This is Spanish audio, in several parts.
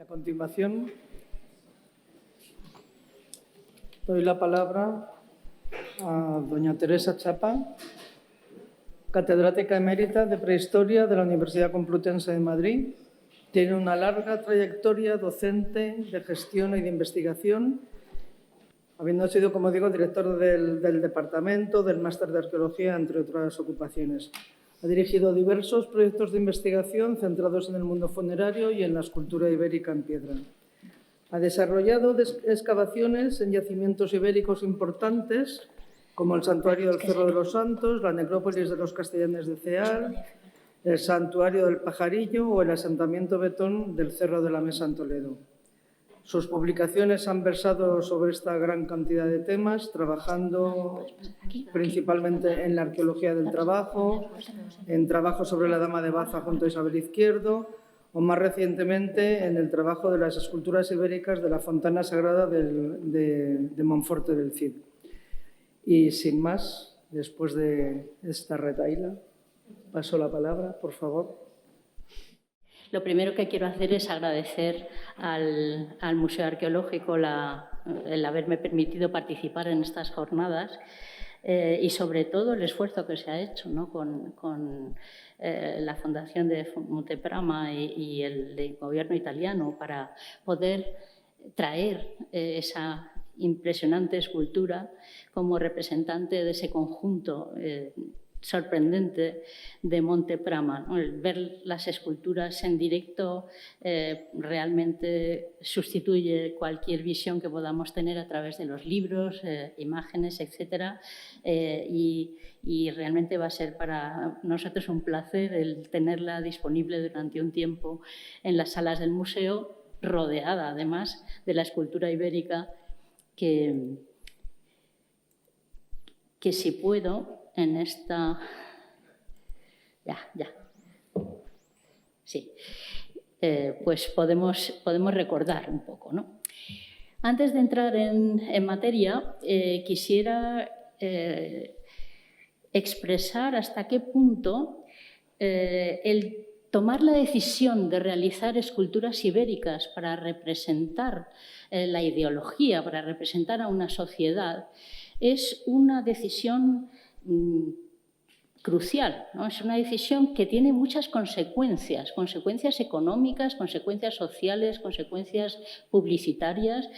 A continuación, doy la palabra a doña Teresa Chapa, catedrática emérita de Prehistoria de la Universidad Complutense de Madrid. Tiene una larga trayectoria docente de gestión y de investigación, habiendo sido, como digo, director del departamento, del máster de arqueología, entre otras ocupaciones. Ha dirigido diversos proyectos de investigación centrados en el mundo funerario y en la escultura ibérica en piedra. Ha desarrollado excavaciones en yacimientos ibéricos importantes, como el Santuario del Cerro de los Santos, la Necrópolis de los Castellanes de Cear, el Santuario del Pajarillo o el asentamiento betón del Cerro de la Mesa en Toledo. Sus publicaciones han versado sobre esta gran cantidad de temas, trabajando principalmente en la arqueología del trabajo, en trabajo sobre la Dama de Baza junto a Isabel Izquierdo, o más recientemente en el trabajo de las esculturas ibéricas de la Fontana Sagrada de Monforte del Cid. Y sin más, después de esta retahíla, paso la palabra, por favor. Lo primero que quiero hacer es agradecer al Museo Arqueológico el haberme permitido participar en estas jornadas y sobre todo el esfuerzo que se ha hecho, ¿no? con la Fundación de Monteprama y el gobierno italiano para poder traer esa impresionante escultura como representante de ese conjunto sorprendente de Monteprama, ¿no? El ver las esculturas en directo realmente sustituye cualquier visión que podamos tener a través de los libros, imágenes, etcétera, y realmente va a ser para nosotros un placer el tenerla disponible durante un tiempo en las salas del museo, rodeada además de la escultura ibérica que si puedo en esta... Ya. Sí. Pues podemos recordar un poco, ¿no? Antes de entrar en materia, quisiera expresar hasta qué punto el tomar la decisión de realizar esculturas ibéricas para representar la ideología, para representar a una sociedad, es una decisión crucial, ¿no? Es una decisión que tiene muchas consecuencias económicas, consecuencias sociales, consecuencias publicitarias,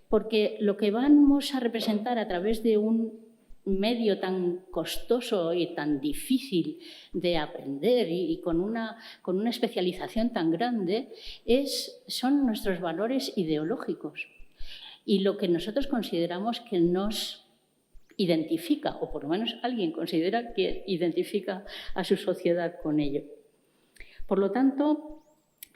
porque lo que vamos a representar a través de un medio tan costoso y tan difícil de aprender y con una especialización tan grande son nuestros valores ideológicos y lo que nosotros consideramos que nos identifica, o por lo menos alguien considera que identifica a su sociedad con ello. Por lo tanto,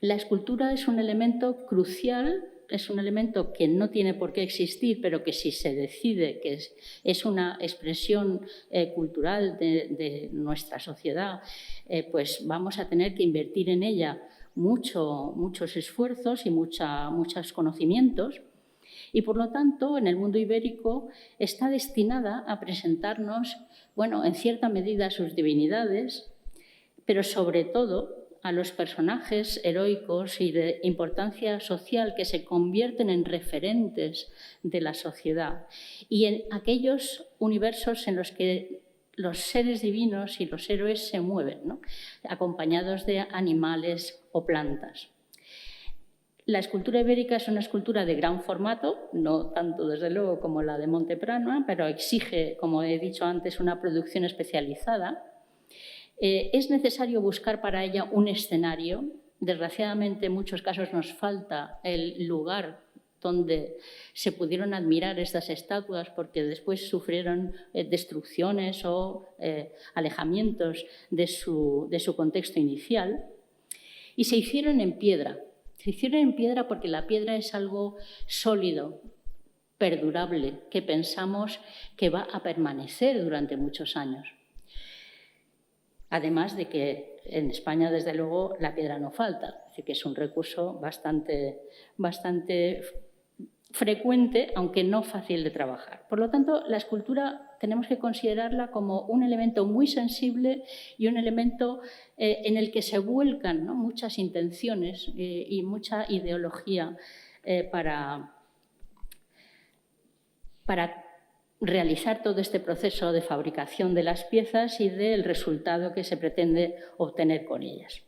la escultura es un elemento crucial, es un elemento que no tiene por qué existir, pero que si se decide que es una expresión cultural de nuestra sociedad, pues vamos a tener que invertir en ella muchos esfuerzos y muchos conocimientos. Y, por lo tanto, en el mundo ibérico está destinada a presentarnos, bueno, en cierta medida a sus divinidades, pero sobre todo a los personajes heroicos y de importancia social que se convierten en referentes de la sociedad y en aquellos universos en los que los seres divinos y los héroes se mueven, ¿no? Acompañados de animales o plantas. La escultura ibérica es una escultura de gran formato, no tanto desde luego como la de Monteprama, pero exige, como he dicho antes, una producción especializada. Es necesario buscar para ella un escenario. Desgraciadamente, en muchos casos nos falta el lugar donde se pudieron admirar estas estatuas porque después sufrieron destrucciones o alejamientos de su contexto inicial. Y se hicieron en piedra. Se hicieron en piedra porque la piedra es algo sólido, perdurable, que pensamos que va a permanecer durante muchos años. Además de que en España, desde luego, la piedra no falta, así que es un recurso bastante frecuente, aunque no fácil de trabajar. Por lo tanto, la escultura tenemos que considerarla como un elemento muy sensible y un elemento en el que se vuelcan, ¿no?, muchas intenciones y mucha ideología para realizar todo este proceso de fabricación de las piezas y del resultado que se pretende obtener con ellas.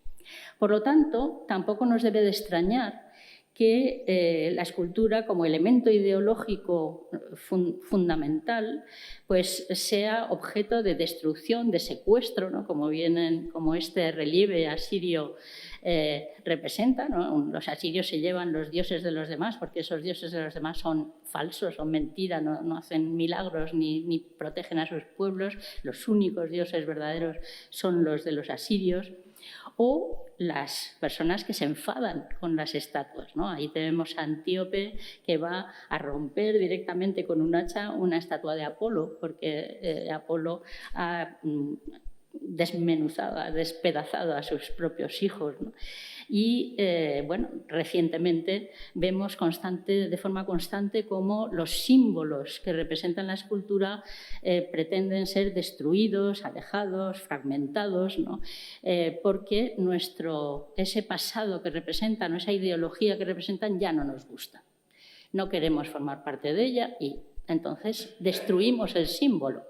Por lo tanto, tampoco nos debe de extrañar que la escultura, como elemento ideológico fundamental, pues sea objeto de destrucción, de secuestro, ¿no?, como este relieve asirio representa, ¿no? Los asirios se llevan los dioses de los demás porque esos dioses de los demás son falsos, son mentiras, no hacen milagros ni protegen a sus pueblos. Los únicos dioses verdaderos son los de los asirios. O las personas que se enfadan con las estatuas, ¿no? Ahí tenemos a Antíope, que va a romper directamente con un hacha una estatua de Apolo, porque Apolo ha desmenuzado, ha despedazado a sus propios hijos, ¿no? Y bueno, recientemente vemos de forma constante cómo los símbolos que representan la escultura pretenden ser destruidos, alejados, fragmentados, ¿no? Porque ese pasado que representan, o esa ideología que representan, ya no nos gusta. No queremos formar parte de ella y entonces destruimos el símbolo.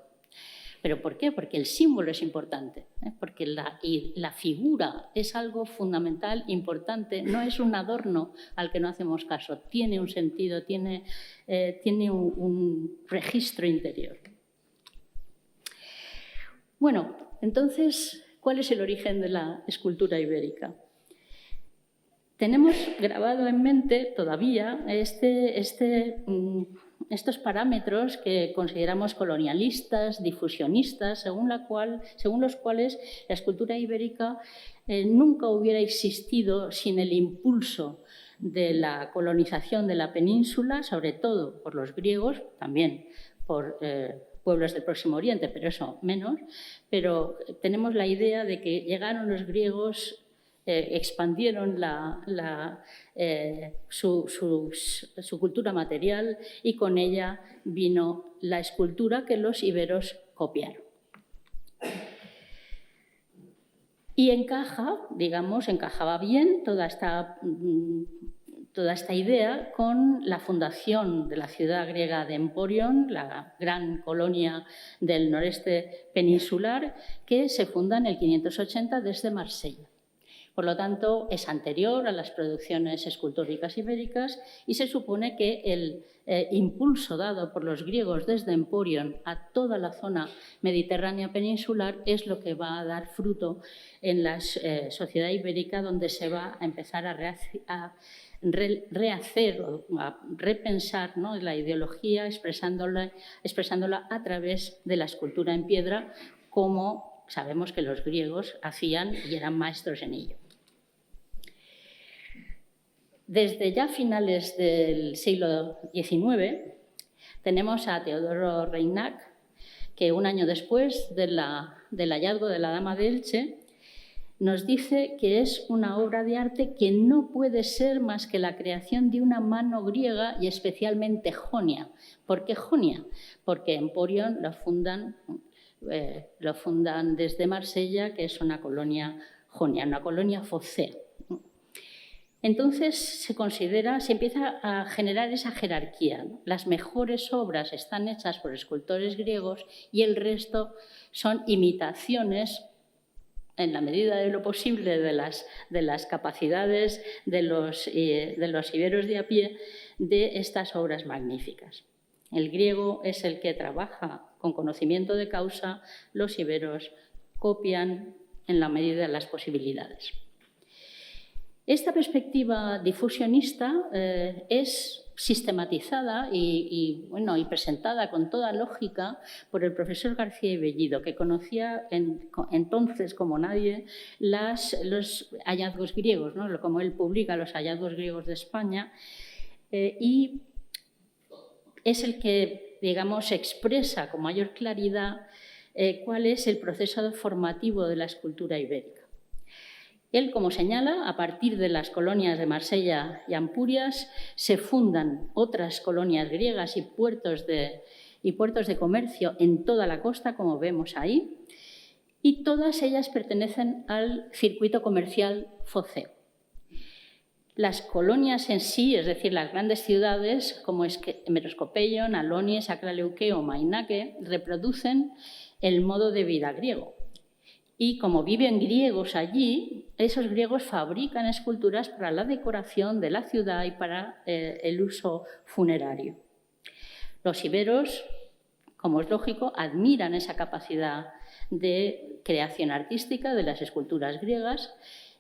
¿Pero por qué? Porque el símbolo es importante, porque la figura es algo fundamental, importante, no es un adorno al que no hacemos caso, tiene un sentido, tiene un registro interior. Bueno, entonces, ¿cuál es el origen de la escultura ibérica? Tenemos grabado en mente todavía estos parámetros que consideramos colonialistas, difusionistas, según los cuales la escultura ibérica nunca hubiera existido sin el impulso de la colonización de la península, sobre todo por los griegos, también por pueblos del Próximo Oriente, pero eso menos. Pero tenemos la idea de que llegaron los griegos, expandieron su cultura material y con ella vino la escultura que los iberos copiaron. Y encajaba bien toda esta idea con la fundación de la ciudad griega de Emporion, la gran colonia del noreste peninsular, que se funda en el 580 desde Marsella. Por lo tanto, es anterior a las producciones escultóricas ibéricas y se supone que el impulso dado por los griegos desde Emporion a toda la zona mediterránea peninsular es lo que va a dar fruto en la sociedad ibérica, donde se va a empezar a rehacer o a repensar, ¿no?, la ideología, expresándola a través de la escultura en piedra, como sabemos que los griegos hacían y eran maestros en ello. Desde ya finales del siglo XIX tenemos a Teodoro Reynac, que un año después del hallazgo de la Dama de Elche nos dice que es una obra de arte que no puede ser más que la creación de una mano griega y especialmente jonia. ¿Por qué jonia? Porque Emporion lo fundan desde Marsella, que es una colonia jonia, una colonia focea. Entonces se empieza a generar esa jerarquía, ¿no? Las mejores obras están hechas por escultores griegos y el resto son imitaciones, en la medida de lo posible, de las capacidades de los iberos de a pie, de estas obras magníficas. El griego es el que trabaja con conocimiento de causa, los iberos copian en la medida de las posibilidades. Esta perspectiva difusionista es sistematizada y presentada con toda lógica por el profesor García y Bellido, que conocía entonces como nadie los hallazgos griegos, ¿no?, como él publica los hallazgos griegos de España, y es el que, expresa con mayor claridad cuál es el proceso formativo de la escultura ibérica. Él, como señala, a partir de las colonias de Marsella y Ampurias se fundan otras colonias griegas y puertos y puertos de comercio en toda la costa, como vemos ahí, y todas ellas pertenecen al circuito comercial foceo. Las colonias en sí, es decir, las grandes ciudades como Meroskopeion, Alonis, Akraleuke o Mainake, reproducen el modo de vida griego. Y como viven griegos allí, esos griegos fabrican esculturas para la decoración de la ciudad y para el uso funerario. Los iberos, como es lógico, admiran esa capacidad de creación artística de las esculturas griegas,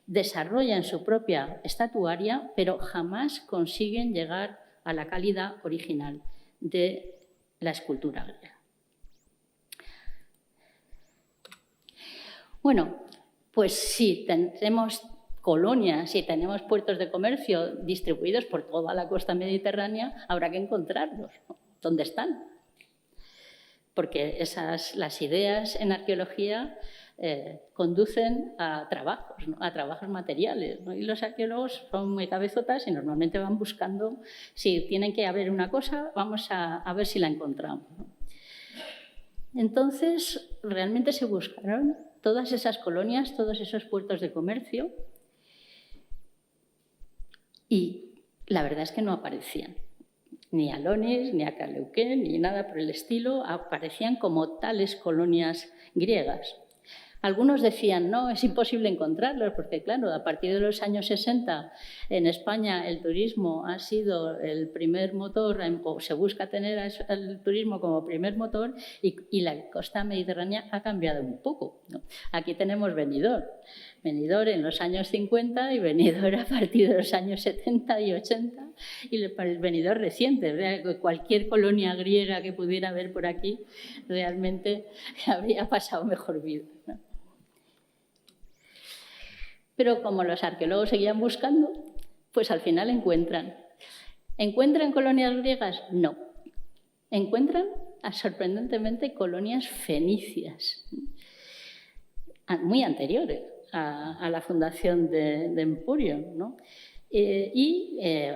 desarrollan su propia estatuaria, pero jamás consiguen llegar a la calidad original de la escultura griega. Bueno, pues sí, tenemos colonias y tenemos puertos de comercio distribuidos por toda la costa mediterránea, habrá que encontrarlos, ¿no? ¿Dónde están? Porque las ideas en arqueología conducen a trabajos, ¿no? A trabajos materiales, ¿no? Y los arqueólogos son muy cabezotas y normalmente van buscando, si tienen que haber una cosa, vamos a ver si la encontramos, ¿no? Entonces, realmente se buscaron todas esas colonias, todos esos puertos de comercio y la verdad es que no aparecían. Ni Alonis, ni Akraleuke, ni nada por el estilo, aparecían como tales colonias griegas. Algunos decían, no, es imposible encontrarlos, porque claro, a partir de los años 60 en España el turismo ha sido el primer motor, o se busca tener el turismo como primer motor, y la costa mediterránea ha cambiado un poco, ¿no? Aquí tenemos Benidorm en los años 50 y Benidorm a partir de los años 70 y 80, y el Benidorm reciente, cualquier colonia griega que pudiera haber por aquí realmente habría pasado mejor vida, ¿no? Pero como los arqueólogos seguían buscando, pues al final encuentran. ¿Encuentran colonias griegas? No. Encuentran, sorprendentemente, colonias fenicias, muy anteriores a la fundación de Emporion, ¿no?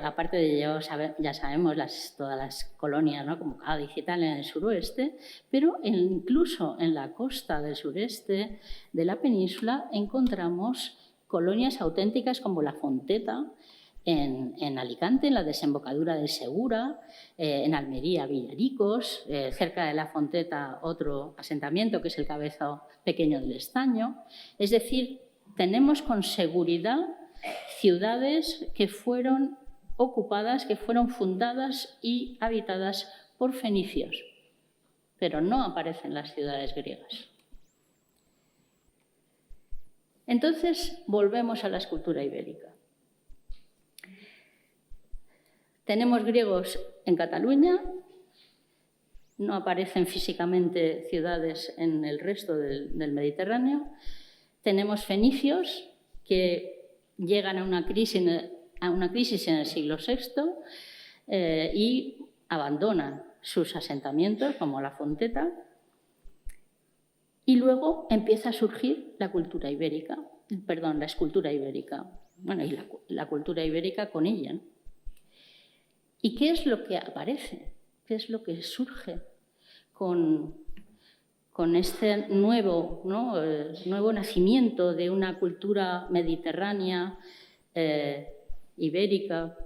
Aparte de ello, ya sabemos todas las colonias, ¿no? Como Cádiz y tal en el suroeste, pero incluso en la costa del sureste de la península encontramos colonias auténticas como la Fonteta en Alicante, en la desembocadura del Segura, en Almería, Villaricos, cerca de la Fonteta otro asentamiento que es el Cabezo Pequeño del Estaño. Es decir, tenemos con seguridad ciudades que fueron ocupadas, que fueron fundadas y habitadas por fenicios, pero no aparecen las ciudades griegas. Entonces, volvemos a la escultura ibérica. Tenemos griegos en Cataluña, no aparecen físicamente ciudades en el resto del Mediterráneo. Tenemos fenicios que llegan a una crisis en el siglo VI y abandonan sus asentamientos, como la Fonteta. Y luego empieza a surgir la escultura ibérica, bueno, y la cultura ibérica con ella, ¿no? ¿Y qué es lo que aparece? ¿Qué es lo que surge con este nuevo nacimiento de una cultura mediterránea, ibérica?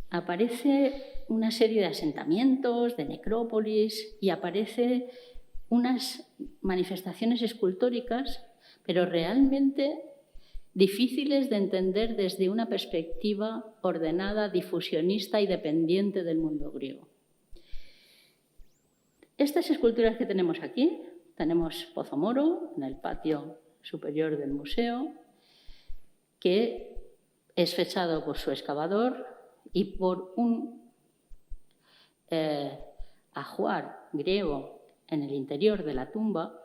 Aparece una serie de asentamientos, de necrópolis, y aparece unas manifestaciones escultóricas, pero realmente difíciles de entender desde una perspectiva ordenada, difusionista y dependiente del mundo griego. Estas esculturas que tenemos aquí, tenemos Pozo Moro en el patio superior del museo, que es fechado por su excavador y por un ajuar griego en el interior de la tumba,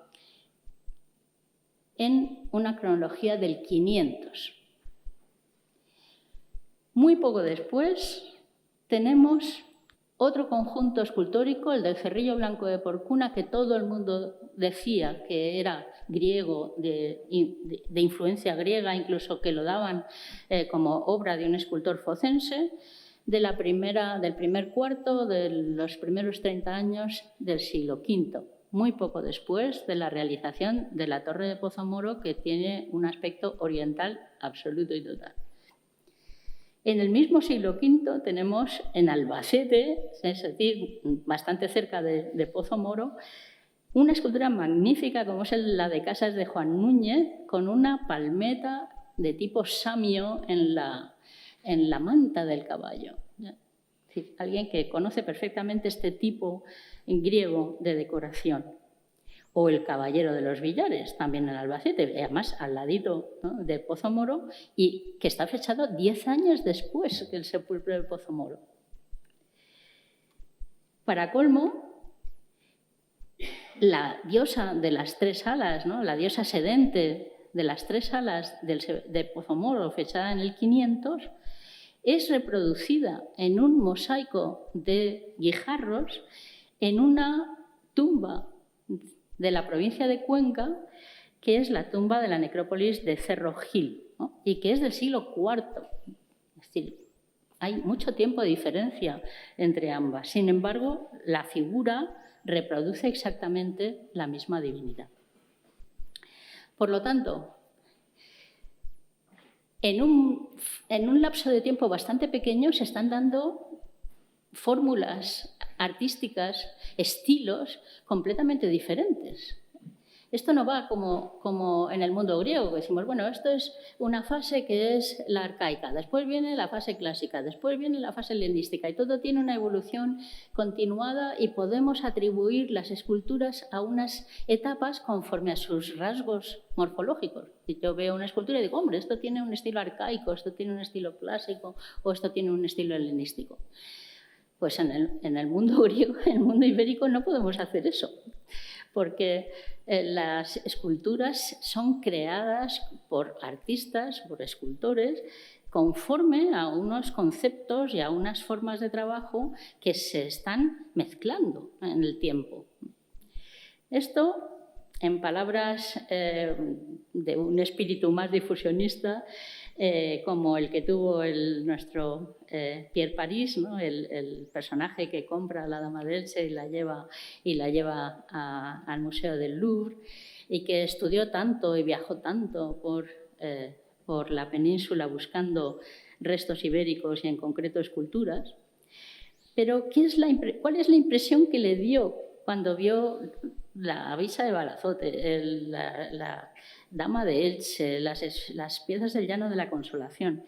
en una cronología del 500. Muy poco después tenemos otro conjunto escultórico, el del Cerrillo Blanco de Porcuna, que todo el mundo decía que era griego, de influencia griega, incluso que lo daban como obra de un escultor focense, del primer cuarto de los primeros 30 años del siglo V, muy poco después de la realización de la Torre de Pozo Moro, que tiene un aspecto oriental absoluto y total. En el mismo siglo V tenemos en Albacete, es decir, bastante cerca de Pozo Moro, una escultura magnífica como es la de Casas de Juan Núñez, con una palmeta de tipo samio en la manta del caballo. Es decir, alguien que conoce perfectamente este tipo en griego de decoración. O el Caballero de los Villares, también en Albacete, además al ladito, ¿no?, de Pozo Moro, y que está fechado 10 años después que el sepulcro de Pozo Moro. Para colmo, la diosa de las tres alas, ¿no?, la diosa sedente de las tres alas de Pozo Moro, fechada en el 500, es reproducida en un mosaico de guijarros en una tumba de la provincia de Cuenca, que es la tumba de la necrópolis de Cerro Gil, ¿no?, y que es del siglo IV. Es decir, hay mucho tiempo de diferencia entre ambas. Sin embargo, la figura reproduce exactamente la misma divinidad. Por lo tanto, en un lapso de tiempo bastante pequeño se están dando fórmulas artísticas, estilos completamente diferentes. Esto no va como en el mundo griego, que decimos, bueno, esto es una fase que es la arcaica, después viene la fase clásica, después viene la fase helenística, y todo tiene una evolución continuada y podemos atribuir las esculturas a unas etapas conforme a sus rasgos morfológicos. Si yo veo una escultura y digo, hombre, esto tiene un estilo arcaico, esto tiene un estilo clásico o esto tiene un estilo helenístico. Pues en el mundo griego, en el mundo ibérico, no podemos hacer eso, porque las esculturas son creadas por artistas, por escultores, conforme a unos conceptos y a unas formas de trabajo que se están mezclando en el tiempo. Esto, en palabras de un espíritu más difusionista, como el que tuvo nuestro Pierre Paris, ¿no?, el personaje que compra a la Dama de Elche y la lleva al Museo del Louvre, y que estudió tanto y viajó tanto por la península buscando restos ibéricos y en concreto esculturas. Pero ¿cuál es la impresión que le dio cuando vio la Avisa de Balazote, la Dama de Elche, las piezas del Llano de la Consolación?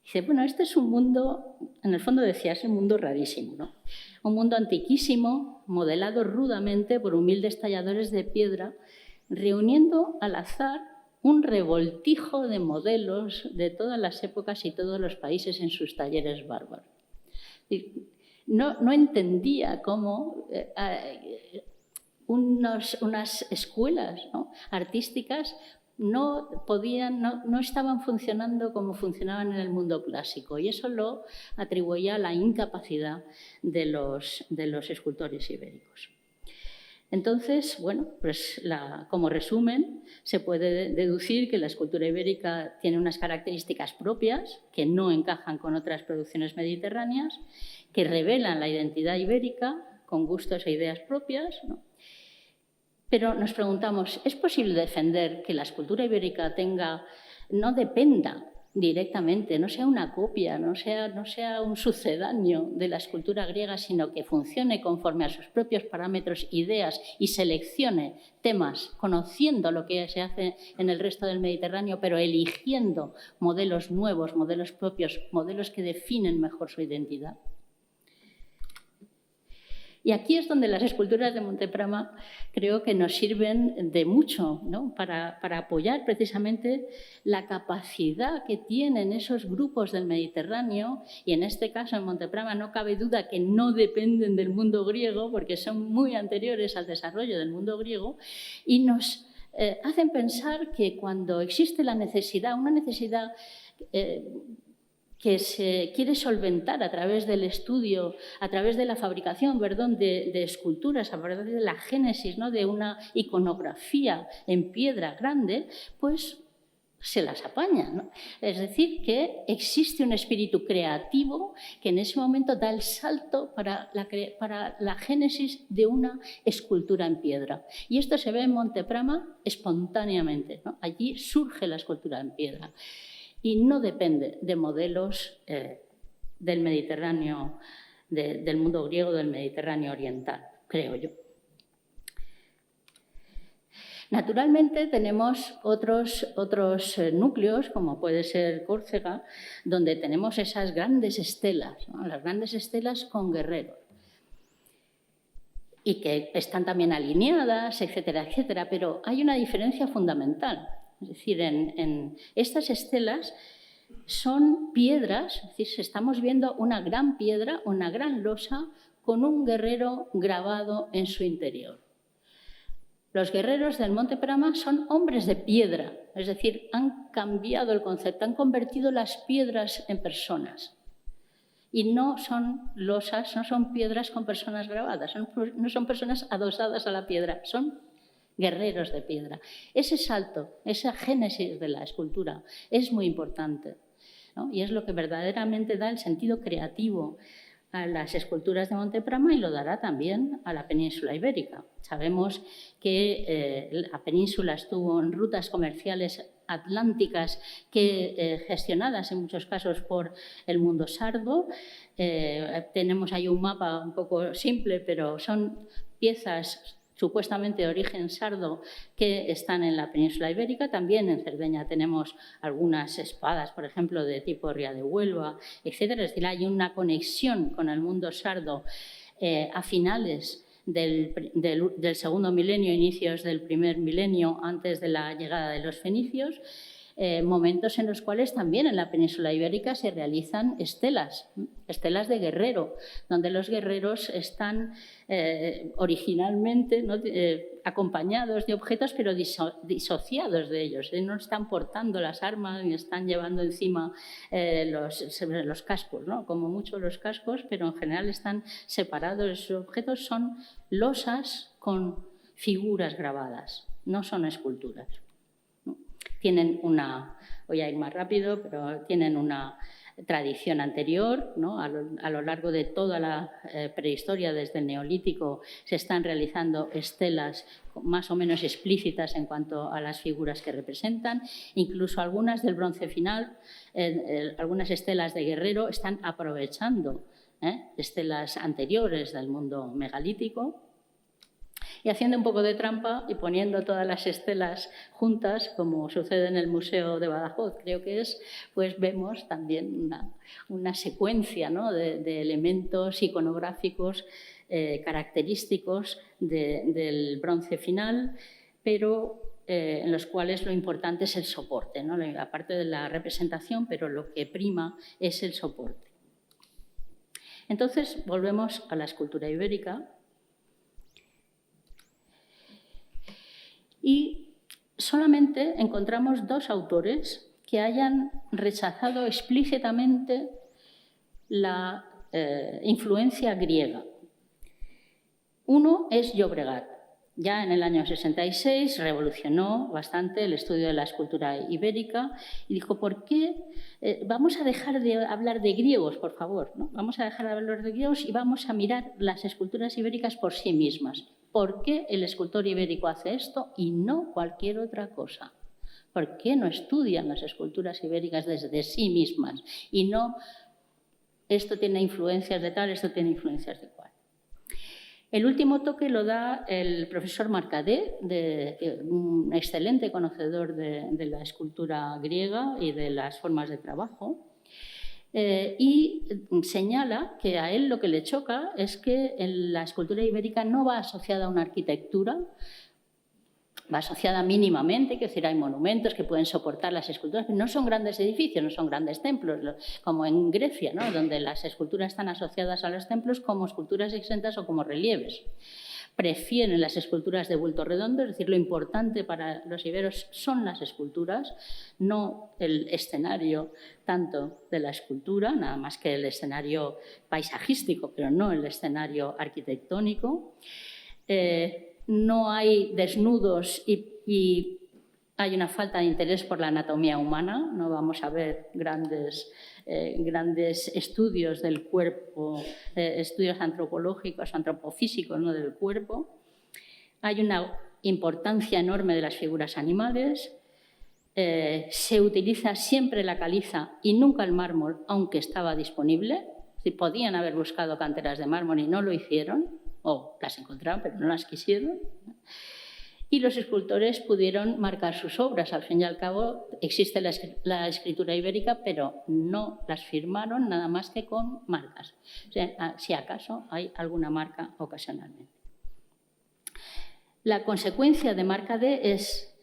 Dice, bueno, este es un mundo, en el fondo decía, es un mundo rarísimo, ¿no? Un mundo antiquísimo, modelado rudamente por humildes talladores de piedra, reuniendo al azar un revoltijo de modelos de todas las épocas y todos los países en sus talleres bárbaros. No entendía cómo unas escuelas, ¿no?, artísticas no estaban funcionando como funcionaban en el mundo clásico, y eso lo atribuía a la incapacidad de los escultores ibéricos. Entonces, bueno, pues como resumen, se puede deducir que la escultura ibérica tiene unas características propias que no encajan con otras producciones mediterráneas, que revelan la identidad ibérica con gustos e ideas propias, ¿no? Pero nos preguntamos, ¿es posible defender que la escultura ibérica no dependa directamente, no sea una copia, no sea un sucedáneo de la escultura griega, sino que funcione conforme a sus propios parámetros, ideas, y seleccione temas, conociendo lo que se hace en el resto del Mediterráneo, pero eligiendo modelos nuevos, modelos propios, modelos que definen mejor su identidad? Y aquí es donde las esculturas de Monteprama creo que nos sirven de mucho, ¿no?, para apoyar precisamente la capacidad que tienen esos grupos del Mediterráneo, y en este caso en Monteprama no cabe duda que no dependen del mundo griego, porque son muy anteriores al desarrollo del mundo griego, y nos hacen pensar que cuando existe una necesidad que se quiere solventar a través del estudio, a través de la fabricación, de esculturas, a través de la génesis, ¿no?, de una iconografía en piedra grande, pues se las apaña, ¿no? Es decir, que existe un espíritu creativo que en ese momento da el salto para la génesis de una escultura en piedra. Y esto se ve en Monteprama espontáneamente, ¿no? Allí surge la escultura en piedra y no depende de modelos del Mediterráneo, del mundo griego, del Mediterráneo oriental, creo yo. Naturalmente tenemos otros núcleos, como puede ser Córcega, donde tenemos esas grandes estelas, ¿no? Las grandes estelas con guerreros, y que están también alineadas, etcétera, etcétera, pero hay una diferencia fundamental. Es decir, en estas estelas son piedras, es decir, estamos viendo una gran piedra, una gran losa con un guerrero grabado en su interior. Los guerreros del Monte Prama son hombres de piedra, es decir, han cambiado el concepto, han convertido las piedras en personas. Y no son losas, no son piedras con personas grabadas, no son personas adosadas a la piedra, son guerreros de piedra. Ese salto, esa génesis de la escultura es muy importante, ¿no? Y es lo que verdaderamente da el sentido creativo a las esculturas de Monteprama y lo dará también a la península ibérica. Sabemos que la península estuvo en rutas comerciales atlánticas gestionadas en muchos casos por el mundo sardo. Tenemos ahí un mapa un poco simple, pero son piezas supuestamente de origen sardo que están en la península ibérica. También en Cerdeña tenemos algunas espadas, por ejemplo, de tipo Ría de Huelva, etcétera. Es decir, hay una conexión con el mundo sardo a finales del segundo milenio, inicios del primer milenio, antes de la llegada de los fenicios. Momentos en los cuales también en la península ibérica se realizan estelas de guerrero, donde los guerreros están originalmente, ¿no? Acompañados de objetos, pero disociados de ellos. No están portando las armas ni están llevando encima los cascos, ¿no? Como mucho los cascos, pero en general están separados. Esos objetos son losas con figuras grabadas, no son esculturas. Tienen voy a ir más rápido, pero tienen una tradición anterior, ¿no? A lo largo de toda la prehistoria, desde el Neolítico, se están realizando estelas más o menos explícitas en cuanto a las figuras que representan. Incluso algunas del bronce final, algunas estelas de guerrero están aprovechando estelas anteriores del mundo megalítico. Y haciendo un poco de trampa y poniendo todas las estelas juntas, como sucede en el Museo de Badajoz, creo que es, pues vemos también una secuencia, ¿no? de elementos iconográficos característicos del bronce final, pero en los cuales lo importante es el soporte, ¿no? Aparte de la representación, pero lo que prima es el soporte. Entonces, volvemos a la escultura ibérica. Y solamente encontramos dos autores que hayan rechazado explícitamente la influencia griega. Uno es Llobregat. Ya en el año 66 revolucionó bastante el estudio de la escultura ibérica y dijo, ¿por qué vamos a dejar de hablar de griegos, por favor, ¿no? Vamos a dejar de hablar de griegos y vamos a mirar las esculturas ibéricas por sí mismas. ¿Por qué el escultor ibérico hace esto y no cualquier otra cosa? ¿Por qué no estudian las esculturas ibéricas desde sí mismas y no esto tiene influencias de tal, esto tiene influencias de cual? El último toque lo da el profesor Marcadet, un excelente conocedor de la escultura griega y de las formas de trabajo. Y señala que a él lo que le choca es que la escultura ibérica no va asociada a una arquitectura, va asociada mínimamente, quiero decir, hay monumentos que pueden soportar las esculturas, pero no son grandes edificios, no son grandes templos, como en Grecia, ¿no? Donde las esculturas están asociadas a los templos como esculturas exentas o como relieves. Prefieren las esculturas de bulto redondo, es decir, lo importante para los iberos son las esculturas, no el escenario tanto de la escultura, nada más que el escenario paisajístico, pero no el escenario arquitectónico. No hay desnudos y Hay una falta de interés por la anatomía humana, no vamos a ver grandes estudios del cuerpo, estudios antropológicos, antropofísicos, ¿no?, del cuerpo. Hay una importancia enorme de las figuras animales. Se utiliza siempre la caliza y nunca el mármol, aunque estaba disponible. Si podían haber buscado canteras de mármol y no lo hicieron, o las encontraron pero no las quisieron. Y los escultores pudieron marcar sus obras. Al fin y al cabo existe la escritura ibérica, pero no las firmaron nada más que con marcas. O sea, si acaso hay alguna marca ocasionalmente. La consecuencia de Marca D es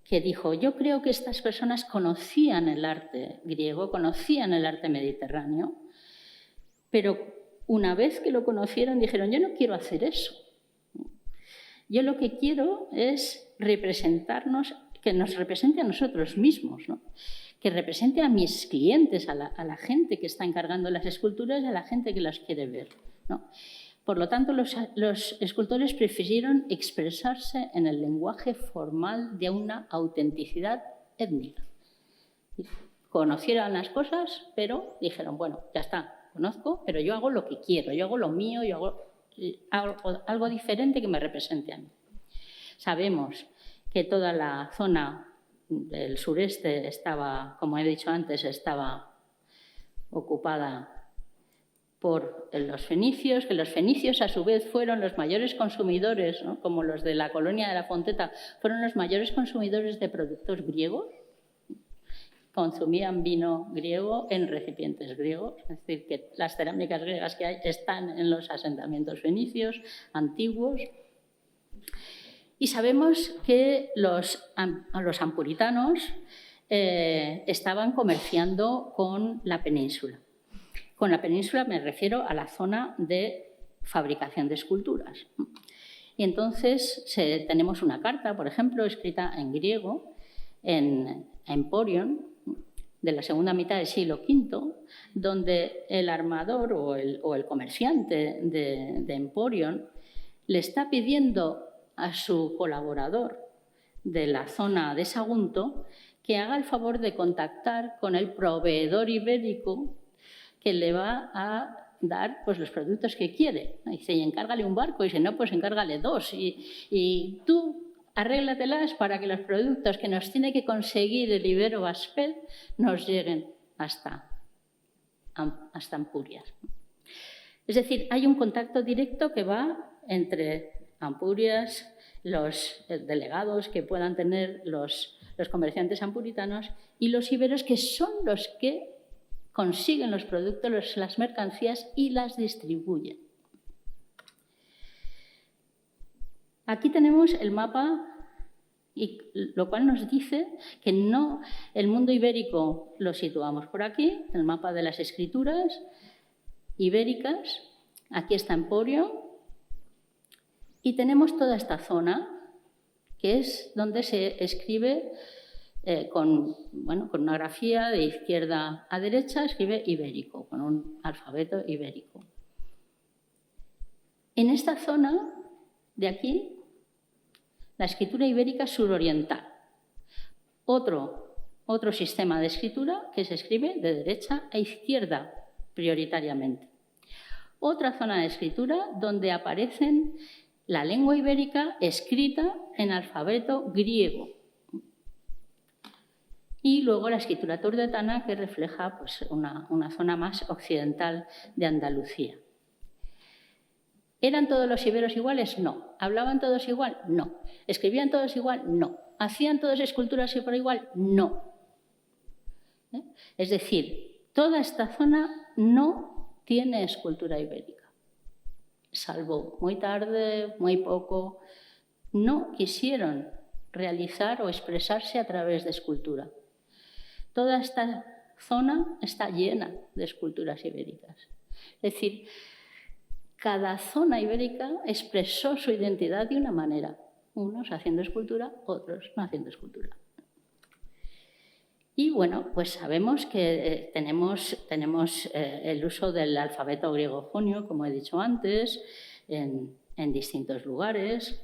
que dijo: yo creo que estas personas conocían el arte griego, conocían el arte mediterráneo, pero una vez que lo conocieron dijeron: yo no quiero hacer eso. Yo lo que quiero es representarnos, que nos represente a nosotros mismos, ¿no? Que represente a mis clientes, a la gente que está encargando las esculturas y a la gente que las quiere ver, ¿no? Por lo tanto, los escultores prefirieron expresarse en el lenguaje formal de una autenticidad étnica. Conocieron las cosas, pero dijeron: bueno, ya está, conozco, pero yo hago lo que quiero, yo hago lo mío, yo hago algo diferente que me represente a mí. Sabemos que toda la zona del sureste estaba, como he dicho antes, estaba ocupada por los fenicios, que los fenicios a su vez fueron los mayores consumidores, ¿no?, como los de la colonia de la Fonteta, fueron los mayores consumidores de productos griegos. Consumían vino griego en recipientes griegos, es decir, que las cerámicas griegas que hay están en los asentamientos fenicios antiguos. Y sabemos que los ampuritanos estaban comerciando con la península. Con la península me refiero a la zona de fabricación de esculturas. Y entonces tenemos una carta, por ejemplo, escrita en griego, en Emporion, de la segunda mitad del siglo V, donde el armador o el comerciante de Emporion le está pidiendo a su colaborador de la zona de Sagunto que haga el favor de contactar con el proveedor ibérico que le va a dar, pues, los productos que quiere. Dice: y encárgale un barco, y si no, pues encárgale dos. Y tú arréglatelas para que los productos que nos tiene que conseguir el Ibero Asped nos lleguen hasta Ampurias. Es decir, hay un contacto directo que va entre Ampurias, los delegados que puedan tener los comerciantes ampuritanos y los iberos, que son los que consiguen los productos, las mercancías y las distribuyen. Aquí tenemos el mapa, y lo cual nos dice que no, el mundo ibérico lo situamos por aquí, el mapa de las escrituras ibéricas. Aquí está Emporio y tenemos toda esta zona, que es donde se escribe con una grafía de izquierda a derecha, escribe ibérico, con un alfabeto ibérico. En esta zona de aquí, la escritura ibérica suroriental. Otro sistema de escritura que se escribe de derecha a izquierda prioritariamente. Otra zona de escritura donde aparecen la lengua ibérica escrita en alfabeto griego. Y luego la escritura turdetana, que refleja, pues, una zona más occidental de Andalucía. ¿Eran todos los iberos iguales? No. ¿Hablaban todos igual? No. ¿Escribían todos igual? No. ¿Hacían todas esculturas por igual? No. Es decir, toda esta zona no tiene escultura ibérica. Salvo muy tarde, muy poco, no quisieron realizar o expresarse a través de escultura. Toda esta zona está llena de esculturas ibéricas. Es decir, cada zona ibérica expresó su identidad de una manera, unos haciendo escultura, otros no haciendo escultura. Y bueno, pues sabemos que tenemos el uso del alfabeto griego jonio, como he dicho antes, en distintos lugares.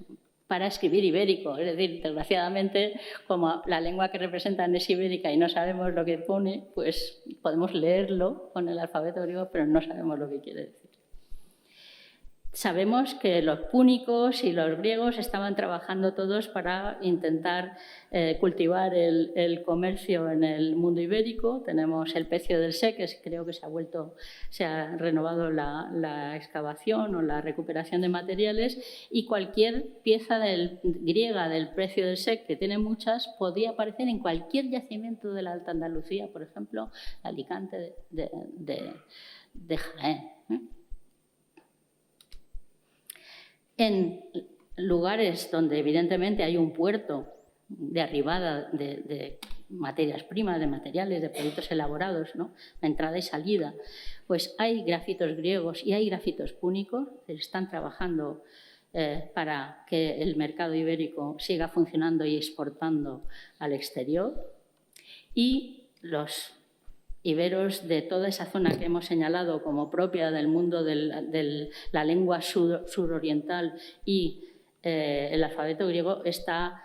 para escribir ibérico. Es decir, desgraciadamente, como la lengua que representan es ibérica y no sabemos lo que pone, pues podemos leerlo con el alfabeto griego, pero no sabemos lo que quiere decir. Sabemos que los púnicos y los griegos estaban trabajando todos para intentar cultivar el comercio en el mundo ibérico. Tenemos el pecio del Sé, que creo que se ha renovado la excavación o la recuperación de materiales, y cualquier pieza griega del pecio del Sé, que tiene muchas, podía aparecer en cualquier yacimiento de la Alta Andalucía, por ejemplo, Alicante de Jaén. En lugares donde evidentemente hay un puerto de arribada de materias primas, de materiales, de productos elaborados, ¿no? La entrada y salida, pues hay grafitos griegos y hay grafitos púnicos que están trabajando para que el mercado ibérico siga funcionando y exportando al exterior. Y los iberos de toda esa zona que hemos señalado como propia del mundo de la lengua suroriental y el alfabeto griego está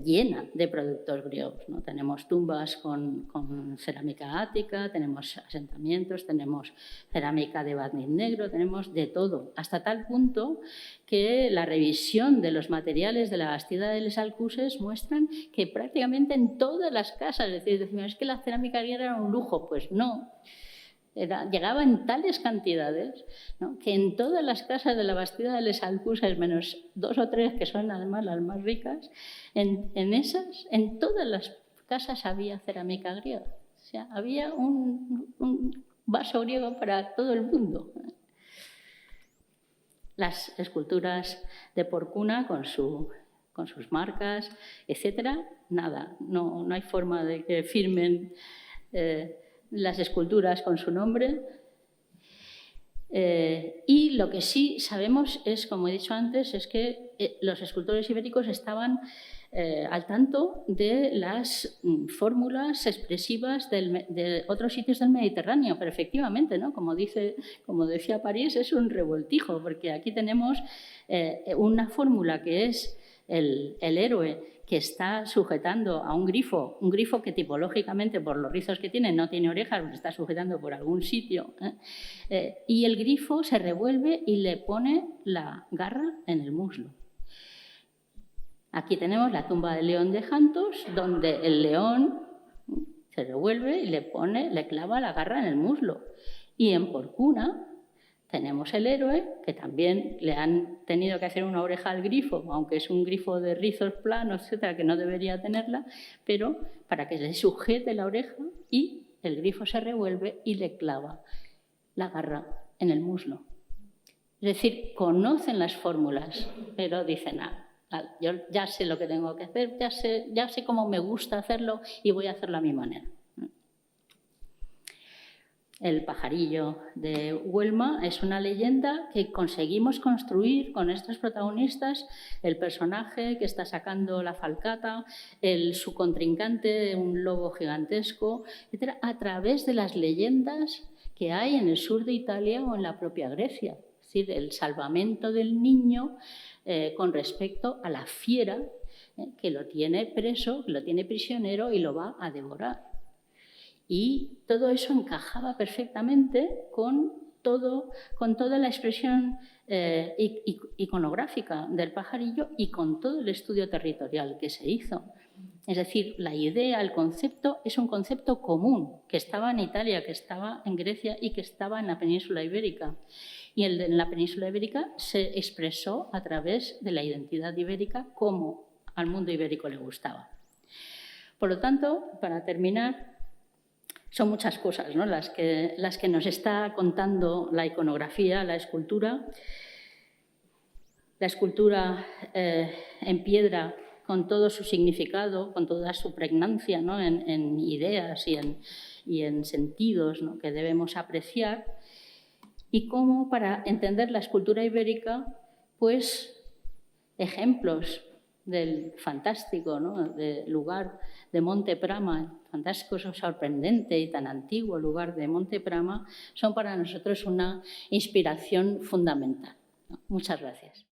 llena de productos griegos, ¿no? Tenemos tumbas con cerámica ática, tenemos asentamientos, tenemos cerámica de barniz negro, tenemos de todo, hasta tal punto que la revisión de los materiales de la Bastida de les Alcuses muestran que prácticamente en todas las casas, es decir, decimos, es que la cerámica griega era un lujo, pues no. Llegaba en tales cantidades, ¿no?, que en todas las casas de la Bastida de les Alcuses, menos 2 o 3 que son además las más ricas, en todas las casas había cerámica griega. O sea, había un vaso griego para todo el mundo. Las esculturas de Porcuna con sus marcas, etcétera, nada, no hay forma de que firmen las esculturas con su nombre. Y lo que sí sabemos es, como he dicho antes, es que los escultores ibéricos estaban al tanto de las fórmulas expresivas de otros sitios del Mediterráneo, pero efectivamente, ¿no?, como decía París, es un revoltijo, porque aquí tenemos una fórmula que es el héroe que está sujetando a un grifo que tipológicamente, por los rizos que tiene, no tiene orejas, pero está sujetando por algún sitio, y el grifo se revuelve y le pone la garra en el muslo. Aquí tenemos la tumba del león de Jantos, donde el león se revuelve y le clava la garra en el muslo. Y en Porcuna tenemos el héroe, que también le han tenido que hacer una oreja al grifo, aunque es un grifo de rizos planos, etcétera, que no debería tenerla, pero para que le sujete la oreja y el grifo se revuelve y le clava la garra en el muslo. Es decir, conocen las fórmulas, pero dicen, yo ya sé lo que tengo que hacer, ya sé cómo me gusta hacerlo y voy a hacerlo a mi manera. El pajarillo de Huelma es una leyenda que conseguimos construir con estos protagonistas, el personaje que está sacando la falcata, su contrincante, un lobo gigantesco, etcétera, a través de las leyendas que hay en el sur de Italia o en la propia Grecia. Es decir, el salvamento del niño con respecto a la fiera que lo tiene preso, que lo tiene prisionero y lo va a devorar. Y todo eso encajaba perfectamente con toda la expresión iconográfica del pajarillo y con todo el estudio territorial que se hizo. Es decir, la idea, el concepto, es un concepto común que estaba en Italia, que estaba en Grecia y que estaba en la península ibérica. Y en la península ibérica se expresó a través de la identidad ibérica como al mundo ibérico le gustaba. Por lo tanto, para terminar, son muchas cosas, ¿no?, las que nos está contando la iconografía, la escultura. La escultura en piedra, con todo su significado, con toda su pregnancia, ¿no?, en ideas y en sentidos, ¿no?, que debemos apreciar. Y cómo, para entender la escultura ibérica, pues ejemplos del fantástico, ¿no?, del lugar de Monte Prama, fantástico, sorprendente y tan antiguo lugar de Monte Prama, son para nosotros una inspiración fundamental, ¿no? Muchas gracias.